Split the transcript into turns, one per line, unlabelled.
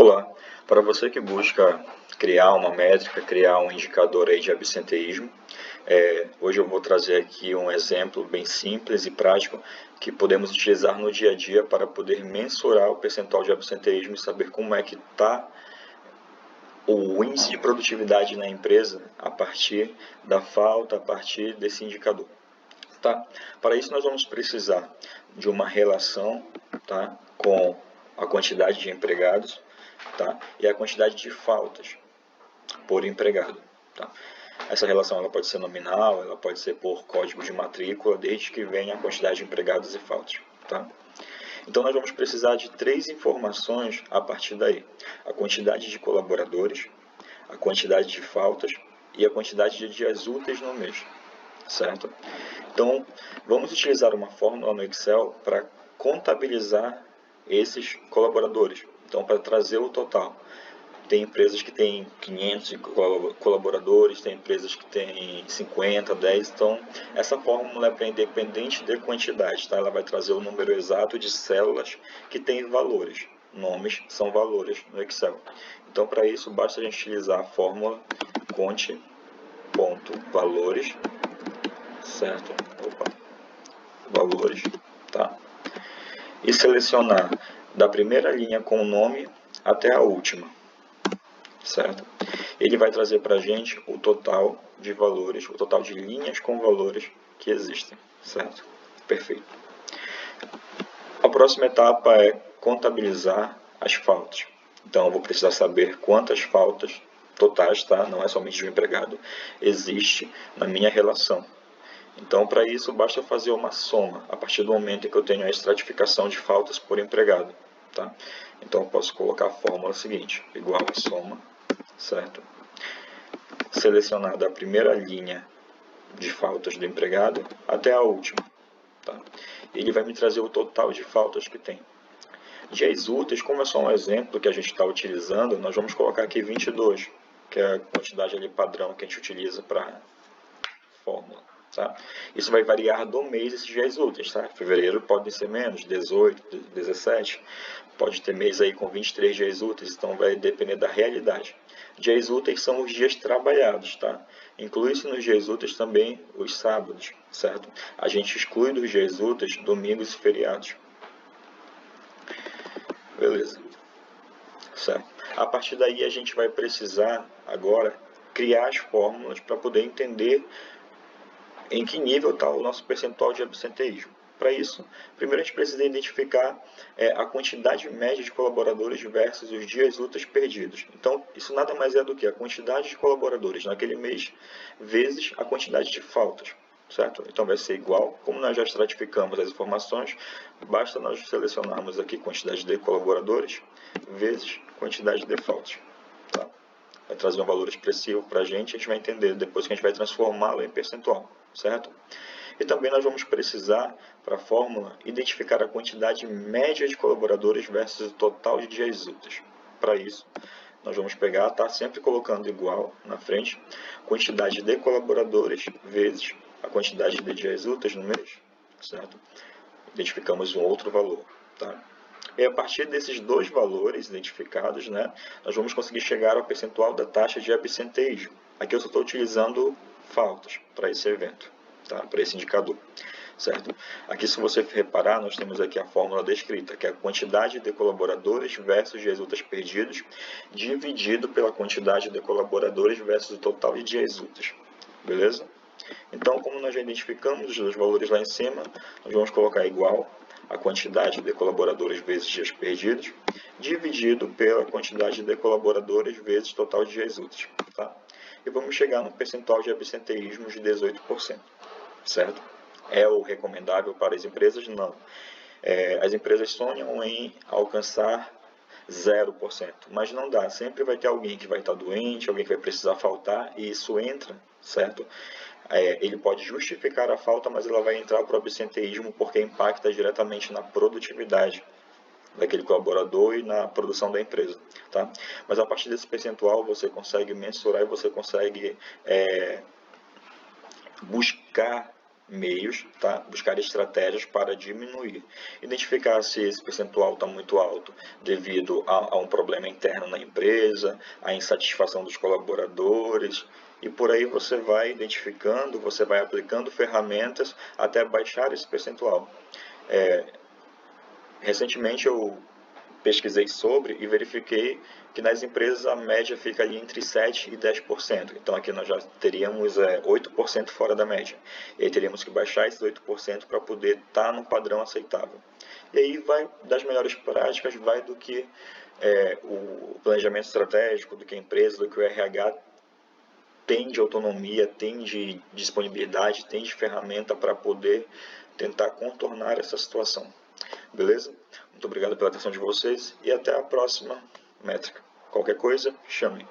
Olá, para você que busca criar uma métrica, criar um indicador aí de absenteísmo, hoje eu vou trazer aqui um exemplo bem simples e prático que podemos utilizar no dia a dia para poder mensurar o percentual de absenteísmo e saber como é que está o índice de produtividade na empresa a partir da falta, a partir desse indicador. Tá? Para isso nós vamos precisar de uma relação, tá, com a quantidade de empregados, tá, e a quantidade de faltas por empregado. Tá? Essa relação ela pode ser nominal, ela pode ser por código de matrícula, desde que venha a quantidade de empregados e faltas. Tá? Então nós vamos precisar de três informações a partir daí: a quantidade de colaboradores, a quantidade de faltas e a quantidade de dias úteis no mês. Certo? Então, vamos utilizar uma fórmula no Excel para contabilizar esses colaboradores. Então, para trazer o total. Tem empresas que têm 500 colaboradores, tem empresas que têm 50, 10. Então, essa fórmula é independente de quantidade. Tá? Ela vai trazer o número exato de células que têm valores. Nomes são valores no Excel. Então, para isso, basta a gente utilizar a fórmula conte.valores, certo? Valores, tá? E selecionar da primeira linha com o nome até a última, certo? Ele vai trazer para a gente o total de valores, o total de linhas com valores que existem, certo? Perfeito. A próxima etapa é contabilizar as faltas. Então, eu vou precisar saber quantas faltas totais, tá? Não é somente de um empregado, existe na minha relação. Então, para isso, basta fazer uma soma, a partir do momento em que eu tenho a estratificação de faltas por empregado. Tá? Então, eu posso colocar a fórmula seguinte, igual a soma, certo? Selecionar da primeira linha de faltas do empregado até a última. Tá? Ele vai me trazer o total de faltas que tem. Dias úteis, como é só um exemplo que a gente está utilizando, nós vamos colocar aqui 22, que é a quantidade ali padrão que a gente utiliza para a fórmula. Tá? Isso vai variar do mês esses dias úteis. Tá? Fevereiro pode ser menos, 18, 17. Pode ter mês aí com 23 dias úteis, então vai depender da realidade. Dias úteis são os dias trabalhados. Tá? Inclui-se nos dias úteis também os sábados. Certo? A gente exclui dos dias úteis domingos e feriados. Beleza. Certo? A partir daí a gente vai precisar agora criar as fórmulas para poder entender em que nível está o nosso percentual de absenteísmo. Para isso, primeiro a gente precisa identificar a quantidade média de colaboradores versus os dias úteis perdidos. Então, isso nada mais é do que a quantidade de colaboradores naquele mês vezes a quantidade de faltas. Certo? Então, vai ser igual. Como nós já estratificamos as informações, basta nós selecionarmos aqui quantidade de colaboradores vezes quantidade de faltas. Tá? Vai trazer um valor expressivo para a gente vai entender depois que a gente vai transformá-lo em percentual, certo? E também nós vamos precisar, para a fórmula, identificar a quantidade média de colaboradores versus o total de dias úteis. Para isso, nós vamos pegar, tá sempre colocando igual na frente, quantidade de colaboradores vezes a quantidade de dias úteis no mês, certo? Identificamos um outro valor, tá? E a partir desses dois valores identificados, né, nós vamos conseguir chegar ao percentual da taxa de absenteísmo. Aqui eu só estou utilizando faltas para esse evento, tá, para esse indicador. Certo? Aqui, se você reparar, nós temos aqui a fórmula descrita, que é a quantidade de colaboradores versus dias úteis perdidos, dividido pela quantidade de colaboradores versus o total de dias úteis. Beleza? Então, como nós já identificamos os dois valores lá em cima, nós vamos colocar igual a quantidade de colaboradores vezes dias perdidos, dividido pela quantidade de colaboradores vezes total de dias úteis. Tá? E vamos chegar no percentual de absenteísmo de 18%. Certo? É o recomendável para as empresas? Não. As empresas sonham em alcançar 0%, mas não dá. Sempre vai ter alguém que vai estar doente, alguém que vai precisar faltar, e isso entra, certo? Ele pode justificar a falta, mas ela vai entrar para o absenteísmo porque impacta diretamente na produtividade daquele colaborador e na produção da empresa. Tá? Mas a partir desse percentual você consegue mensurar e você consegue buscar meios, tá? Buscar estratégias para diminuir. Identificar se esse percentual está muito alto devido a um problema interno na empresa, a insatisfação dos colaboradores, e por aí você vai identificando, você vai aplicando ferramentas até baixar esse percentual. Recentemente eu pesquisei sobre e verifiquei que nas empresas a média fica ali entre 7% e 10%. Então aqui nós já teríamos 8% fora da média. E aí teríamos que baixar esses 8% para poder estar num padrão aceitável. E aí vai das melhores práticas, vai do que o planejamento estratégico, do que a empresa, do que o RH tem de autonomia, tem de disponibilidade, tem de ferramenta para poder tentar contornar essa situação. Beleza? Muito obrigado pela atenção de vocês e até a próxima métrica. Qualquer coisa, chame.